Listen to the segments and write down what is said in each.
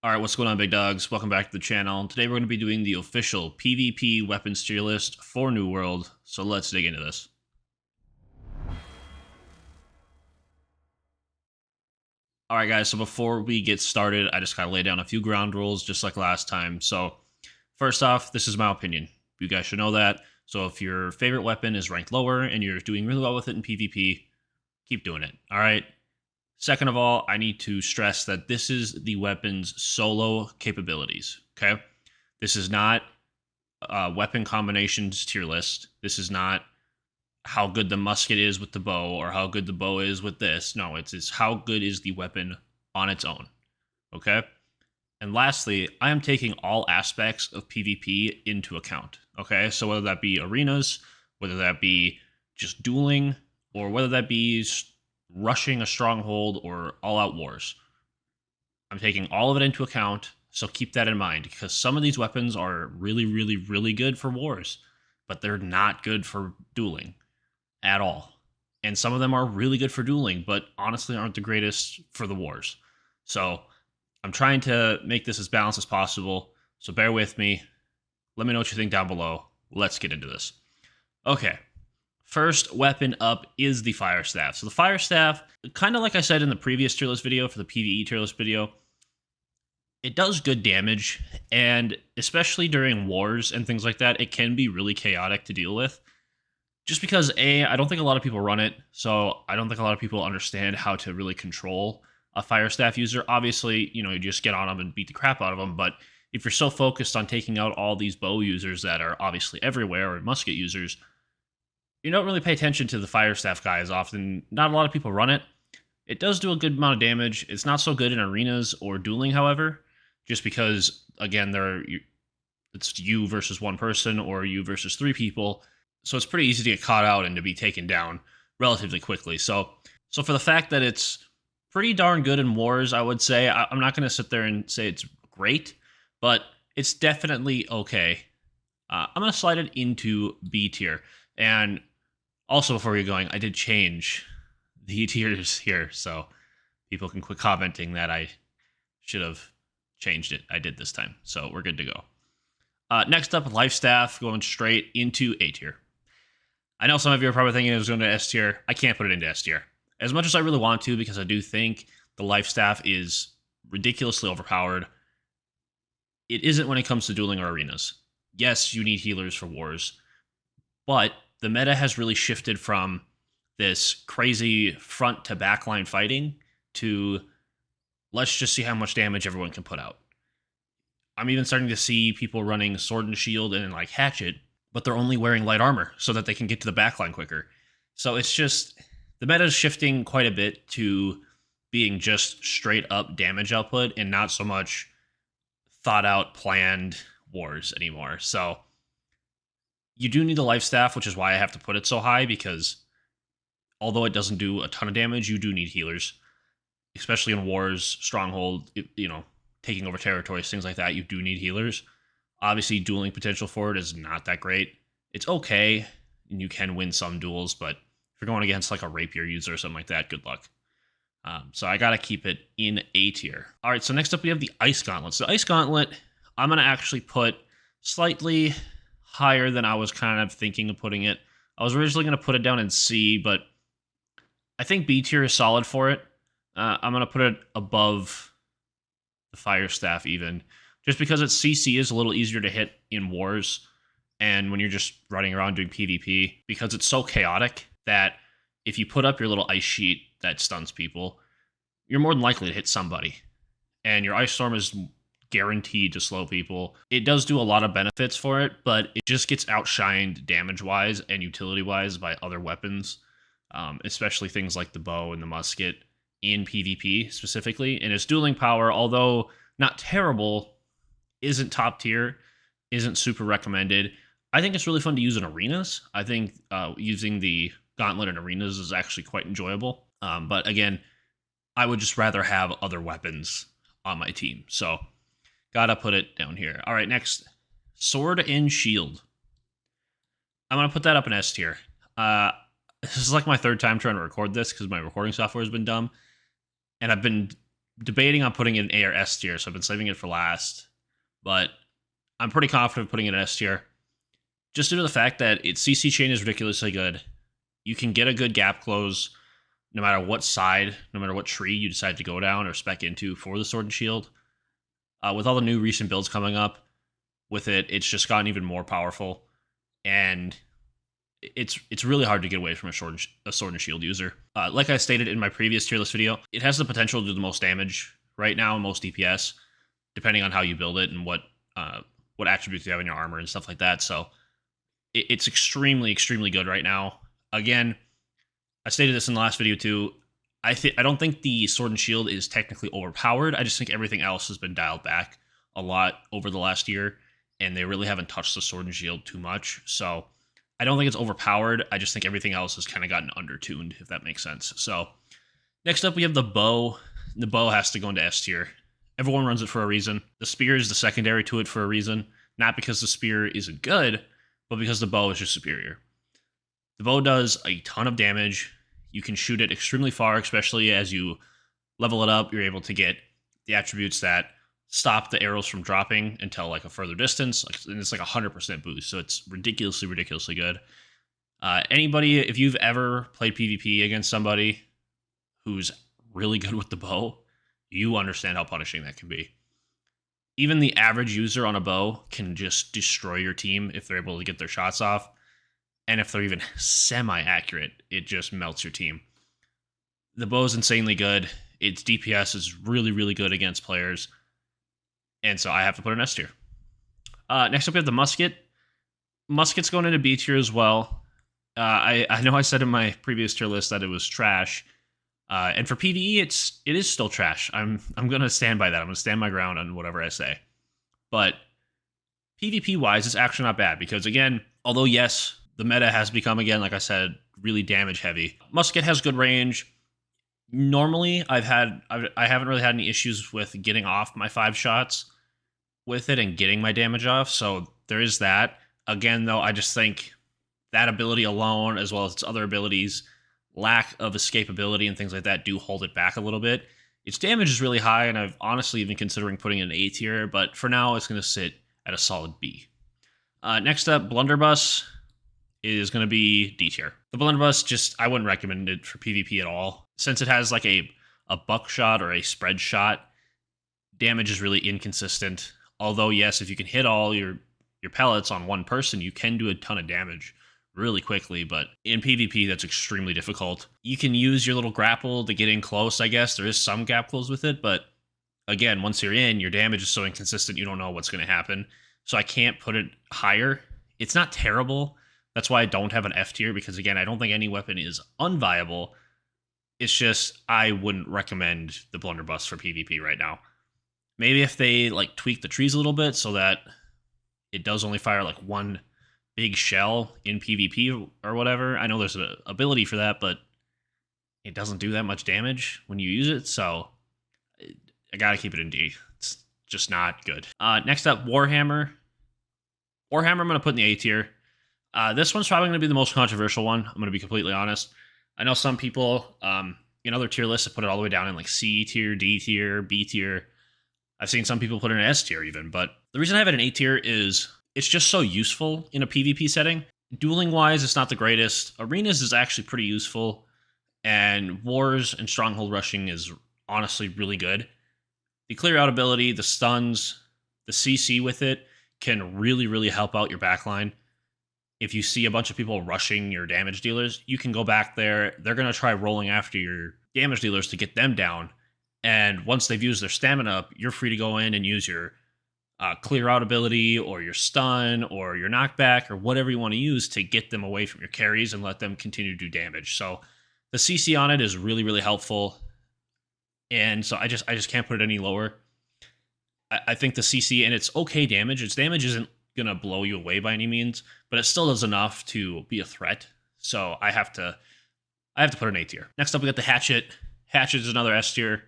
All right, what's going on, big dogs? Welcome back to the channel. Today we're going to be doing the official PvP weapons tier list for New World, so let's dig into this. All right, guys, so before we get started, I just gotta lay down a few ground rules just like last time. So first off, this is my opinion. You guys should know that. So if your favorite weapon is ranked lower and you're doing really well with it in PvP, keep doing it, all right? Second of all, I need to stress that this is the weapon's solo capabilities, okay? This is not weapon combinations tier list. This is not how good the musket is with the bow or how good the bow is with this. No, it's how good is the weapon on its own, okay? And lastly, I am taking all aspects of PvP into account, okay? So whether that be arenas, whether that be just dueling, or whether that be rushing a stronghold or all-out wars. I'm taking all of it into account, so keep that in mind, because some of these weapons are really good for wars, but they're not good for dueling at all. And some of them are really good for dueling, but honestly aren't the greatest for the wars. So I'm trying to make this as balanced as possible, so bear with me. Let me know what you think down below. Let's get into this. Okay. First weapon up is the Fire Staff. So the Fire Staff, kind of like I said in the previous tier list video for the PvE tier list video, it does good damage, and especially during wars and things like that, it can be really chaotic to deal with. Just because, I don't think a lot of people run it, so I don't think a lot of people understand how to really control a Fire Staff user. Obviously, you just get on them and beat the crap out of them, but if you're so focused on taking out all these bow users that are obviously everywhere, or musket users, you don't really pay attention to the Fire Staff guys often. Not a lot of people run it. It does do a good amount of damage. It's not so good in arenas or dueling, however, just because, again, it's you versus one person or you versus three people. So it's pretty easy to get caught out and to be taken down relatively quickly. So for the fact that it's pretty darn good in wars, I would say, I'm not going to sit there and say it's great, but it's definitely okay. I'm going to slide it into B tier. And also, before we get going, I did change the tiers here, so people can quit commenting that I should have changed it. I did this time, so we're good to go. Next up, Life Staff, going straight into A tier. I know some of you are probably thinking it was going to S tier. I can't put it into S tier. As much as I really want to, because I do think the Life Staff is ridiculously overpowered, it isn't when it comes to dueling or arenas. Yes, you need healers for wars, but the meta has really shifted from this crazy front to backline fighting to let's just see how much damage everyone can put out. I'm even starting to see people running Sword and Shield and like Hatchet, but they're only wearing light armor so that they can get to the backline quicker. So it's just, the meta is shifting quite a bit to being just straight up damage output and not so much thought out, planned wars anymore. So you do need the Life Staff, which is why I have to put it so high, because although it doesn't do a ton of damage, you do need healers, especially in wars, stronghold, taking over territories, things like that. You do need healers. Obviously, dueling potential for it is not that great. It's okay, and you can win some duels, but if you're going against like a Rapier user or something like that, good luck. So I got to keep it in A tier. All right, so next up we have the Ice Gauntlet. So the Ice Gauntlet, I'm going to actually put slightly higher than I was kind of thinking of putting it. I was originally going to put it down in C, but I think B tier is solid for it. I'm going to put it above the Fire Staff even, just because its CC is a little easier to hit in wars and when you're just running around doing PvP, because it's so chaotic that if you put up your little ice sheet that stuns people, you're more than likely to hit somebody. And your Ice Storm is guaranteed to slow people. It does do a lot of benefits for it, but it just gets outshined damage-wise and utility-wise by other weapons, especially things like the bow and the musket in PvP specifically. And its dueling power, although not terrible, isn't top tier, isn't super recommended. I think it's really fun to use in arenas. I think using the Gauntlet in arenas is actually quite enjoyable. But again, I would just rather have other weapons on my team. So gotta put it down here. All right, next, Sword and Shield. I'm gonna put that up in S tier. This is like my third time trying to record this because my recording software has been dumb, and I've been debating on putting it in A or S tier, so I've been saving it for last. But I'm pretty confident putting it in S tier, just due to the fact that its CC chain is ridiculously good. You can get a good gap close no matter what side, no matter what tree you decide to go down or spec into for the Sword and Shield. With all the new recent builds coming up with it, it's just gotten even more powerful, and it's really hard to get away from a sword and shield user. Like I stated in my previous tier list video, it has the potential to do the most damage right now, most DPS, depending on how you build it and what attributes you have in your armor and stuff like that. So it's extremely, extremely good right now. Again, I stated this in the last video too. I don't think the sword and shield is technically overpowered. I just think everything else has been dialed back a lot over the last year, and they really haven't touched the sword and shield too much. So I don't think it's overpowered. I just think everything else has kind of gotten undertuned, if that makes sense. So next up, we have the bow. The bow has to go into S tier. Everyone runs it for a reason. The spear is the secondary to it for a reason. Not because the spear isn't good, but because the bow is just superior. The bow does a ton of damage. You can shoot it extremely far, especially as you level it up. You're able to get the attributes that stop the arrows from dropping until like a further distance, and it's like 100% boost, so it's ridiculously good. Anybody, if you've ever played PvP against somebody who's really good with the bow, you understand how punishing that can be. Even the average user on a bow can just destroy your team if they're able to get their shots off, and if they're even semi-accurate, it just melts your team. The bow is insanely good. Its DPS is really good against players, and so I have to put an S tier. Next up, we have the Musket. Musket's going into B tier as well. I know I said in my previous tier list that it was trash. And for PvE, it is still trash. I'm going to stand by that. I'm going to stand my ground on whatever I say. But PvP-wise, it's actually not bad because, again, although, yes, the meta has become, again, like I said, really damage-heavy. Musket has good range. Normally, I haven't really had any issues with getting off my 5 shots with it and getting my damage off, so there is that. Again, though, I just think that ability alone, as well as its other abilities, lack of escapability and things like that, do hold it back a little bit. Its damage is really high, and I've honestly even considering putting it in A tier, but for now, it's going to sit at a solid B. Next up, Blunderbuss is going to be D tier. The Blunderbuss, I wouldn't recommend it for PvP at all. Since it has like a buckshot or a spread shot, damage is really inconsistent. Although, yes, if you can hit all your pellets on one person, you can do a ton of damage really quickly, but in PvP, that's extremely difficult. You can use your little grapple to get in close, I guess. There is some gap close with it, but again, once you're in, your damage is so inconsistent, you don't know what's going to happen. So I can't put it higher. It's not terrible. That's why I don't have an F tier, because again, I don't think any weapon is unviable. It's just, I wouldn't recommend the Blunderbuss for PvP right now. Maybe if they like tweak the trees a little bit so that it does only fire like one big shell in PvP or whatever. I know there's an ability for that, but it doesn't do that much damage when you use it, so I gotta keep it in D. It's just not good. Next up, Warhammer. Warhammer I'm gonna put in the A tier. This one's probably gonna be the most controversial one, I'm gonna be completely honest. I know some people in other tier lists have put it all the way down in like C tier, D tier, B tier. I've seen some people put it in S tier even, but the reason I have it in A tier is it's just so useful in a PvP setting. Dueling wise, it's not the greatest. Arenas is actually pretty useful, and Wars and Stronghold rushing is honestly really good. The clear out ability, the stuns, the CC with it can really help out your backline. If you see a bunch of people rushing your damage dealers, you can go back there. They're going to try rolling after your damage dealers to get them down. And once they've used their stamina up, you're free to go in and use your clear out ability or your stun or your knockback or whatever you want to use to get them away from your carries and let them continue to do damage. So the CC on it is really helpful. And so I just can't put it any lower. I think the CC, and it's okay damage. Its damage isn't going to blow you away by any means, but it still does enough to be a threat. So I have to put an A tier. Next up, we got the Hatchet. Hatchet is another S tier.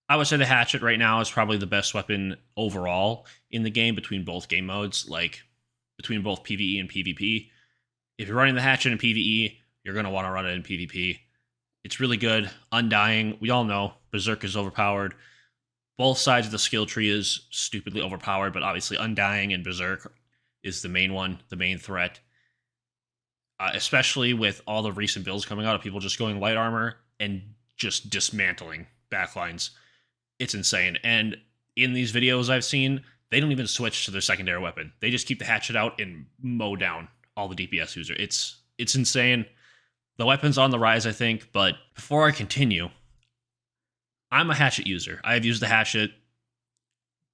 I would say the Hatchet right now is probably the best weapon overall in the game between both game modes, like between both PvE and PvP. If you're running the Hatchet in PvE, you're going to want to run it in PvP. It's really good. Undying, we all know, Berserk is overpowered. Both sides of the skill tree is stupidly overpowered, but obviously Undying and Berserk is the main one, the main threat. Especially with all the recent builds coming out of people just going light armor and just dismantling backlines. It's insane. And in these videos I've seen, they don't even switch to their secondary weapon. They just keep the hatchet out and mow down all the DPS user. It's insane. The weapon's on the rise, I think, but before I continue, I'm a hatchet user. I have used the hatchet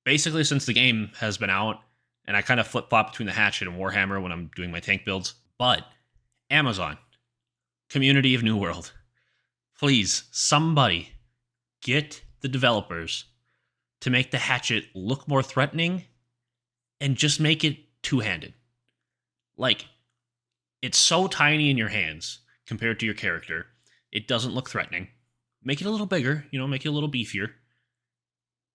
basically since the game has been out, and I kind of flip-flop between the hatchet and Warhammer when I'm doing my tank builds. But Amazon, community of New World, please, somebody get the developers to make the hatchet look more threatening and just make it two-handed. Like, it's so tiny in your hands compared to your character. It doesn't look threatening. Make it a little bigger, make it a little beefier.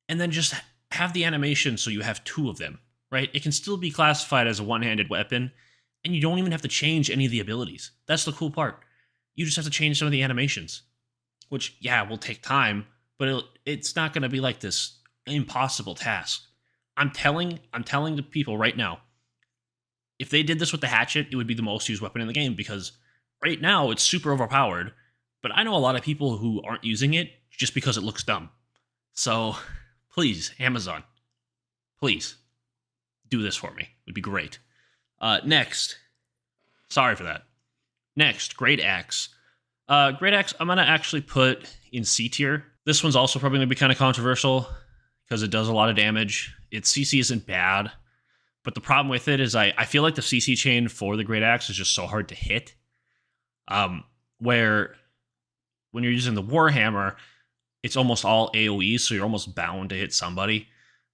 And then just have the animation so you have two of them, right? It can still be classified as a one-handed weapon, and you don't even have to change any of the abilities. That's the cool part. You just have to change some of the animations, which, yeah, will take time, but it's not going to be like this impossible task. I'm telling the people right now, if they did this with the hatchet, it would be the most used weapon in the game, because right now it's super overpowered, but I know a lot of people who aren't using it just because it looks dumb. So please, Amazon, please do this for me. It would be great. Next, sorry for that. Next, Great Axe. Great Axe, I'm going to actually put in C tier. This one's also probably going to be kind of controversial because it does a lot of damage. Its CC isn't bad, but the problem with it is I feel like the CC chain for the Great Axe is just so hard to hit. Where when you're using the Warhammer, it's almost all AoE, so you're almost bound to hit somebody.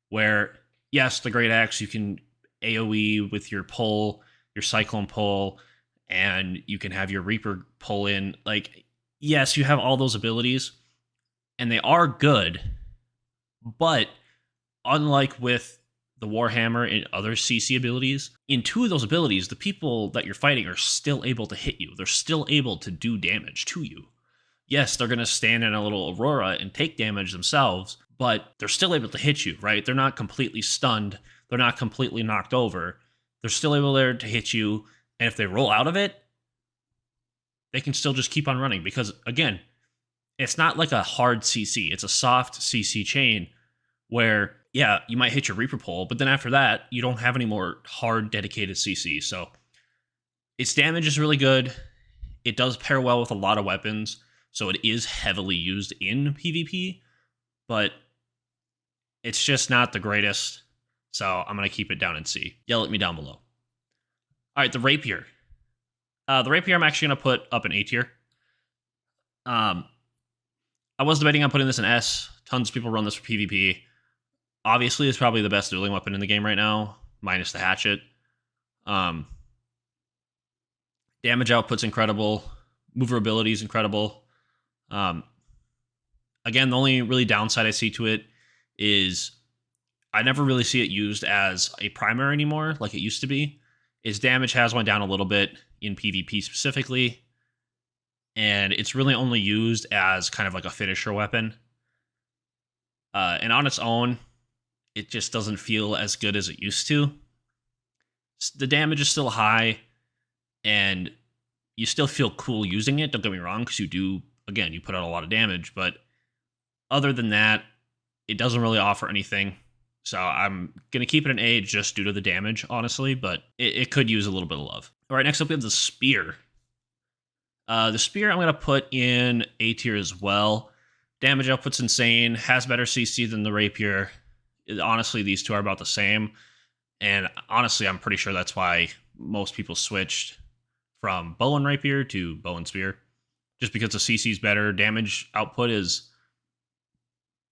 Where, yes, the Great Axe, you can AoE with your pull, your Cyclone pull, and you can have your Reaper pull in. Like, yes, you have all those abilities, and they are good, but unlike with the Warhammer and other CC abilities, in two of those abilities, the people that you're fighting are still able to hit you. They're still able to do damage to you. Yes, they're going to stand in a little Aurora and take damage themselves, but they're still able to hit you, right? They're not completely stunned. They're not completely knocked over. They're still able there to hit you, and if they roll out of it, they can still just keep on running because, again, it's not like a hard CC. It's a soft CC chain where, yeah, you might hit your Reaper pole, but then after that, you don't have any more hard, dedicated CC. So its damage is really good. It does pair well with a lot of weapons, so it is heavily used in PvP, but it's just not the greatest. So I'm going to keep it down in C. Yell at me down below. All right, the Rapier. The Rapier I'm actually going to put up in A tier. I was debating on putting this in S. Tons of people run this for PvP. Obviously, it's probably the best dueling weapon in the game right now, minus the hatchet. Damage output's incredible. Maneuverability is incredible. Again, the only really downside I see to it is I never really see it used as a primary anymore, like it used to be. Its damage has went down a little bit in PvP specifically, and it's really only used as kind of like a finisher weapon. And on its own, it just doesn't feel as good as it used to. The damage is still high, and you still feel cool using it, don't get me wrong, because you do, again, you put out a lot of damage, but other than that, it doesn't really offer anything. So I'm going to keep it an A just due to the damage, honestly, but it could use a little bit of love. All right, next up we have the Spear. The Spear I'm going to put in A tier as well. Damage output's insane, has better CC than the Rapier. Honestly, these two are about the same. And honestly, I'm pretty sure that's why most people switched from bow and Rapier to bow and Spear. Just because the CC is better. Damage output is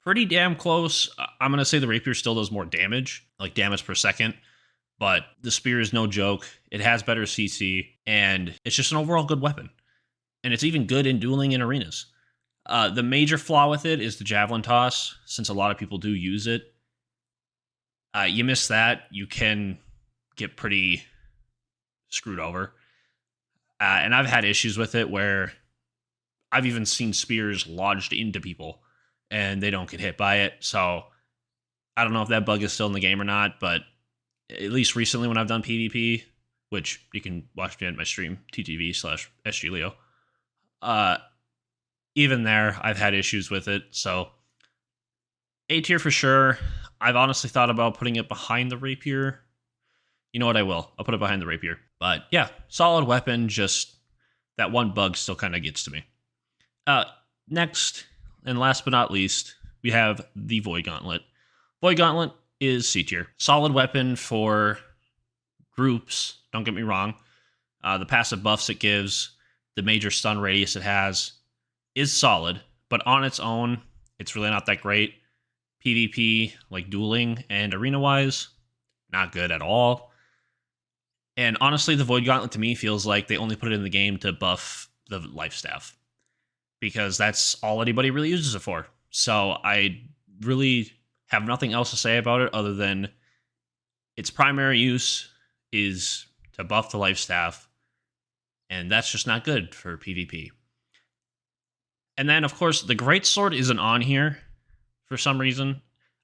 pretty damn close. I'm going to say the Rapier still does more damage, like damage per second. But the Spear is no joke. It has better CC, and it's just an overall good weapon. And it's even good in dueling in arenas. The major flaw with it is the Javelin Toss, since a lot of people do use it. You miss that, you can get pretty screwed over. And I've had issues with it where I've even seen spears lodged into people, and they don't get hit by it. So I don't know if that bug is still in the game or not, but at least recently when I've done PvP, which you can watch me at my stream, ttv/sgleo, even there, I've had issues with it. So A tier for sure. I've honestly thought about putting it behind the Rapier. You know what, I will. I'll put it behind the Rapier. But yeah, solid weapon, just that one bug still kind of gets to me. Next, and last but not least, we have the Void Gauntlet. Void Gauntlet is C tier. Solid weapon for groups, don't get me wrong. The passive buffs it gives, the major stun radius it has, is solid, but on its own, it's really not that great. PvP, like dueling and arena-wise, not good at all. And honestly, the Void Gauntlet to me feels like they only put it in the game to buff the life staff, because that's all anybody really uses it for. So I really have nothing else to say about it other than its primary use is to buff the life staff, and that's just not good for PvP. And then, of course, the Greatsword isn't on here for some reason.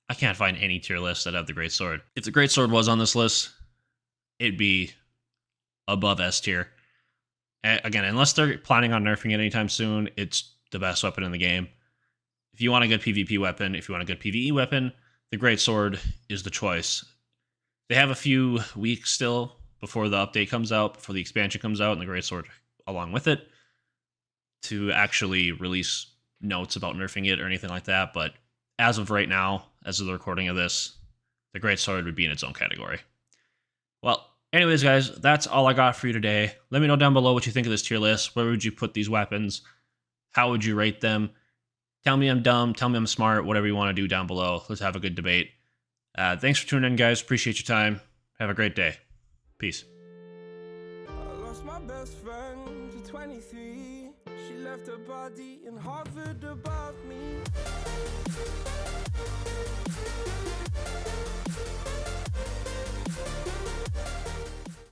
I can't find any tier lists that have the Greatsword. If the Greatsword was on this list, it'd be above S tier. Again, unless they're planning on nerfing it anytime soon, it's the best weapon in the game. If you want a good PvP weapon, if you want a good PvE weapon, the Greatsword is the choice. They have a few weeks still before the update comes out, before the expansion comes out, and the Greatsword along with it, to actually release notes about nerfing it or anything like that. But as of right now, as of the recording of this, the Greatsword would be in its own category. Well, anyways, guys, that's all I got for you today. Let me know down below what you think of this tier list. Where would you put these weapons? How would you rate them? Tell me I'm dumb. Tell me I'm smart. Whatever you want to do down below. Let's have a good debate. Thanks for tuning in, guys. Appreciate your time. Have a great day. Peace. I lost my best friend to 23. She left her body in Harvard above me.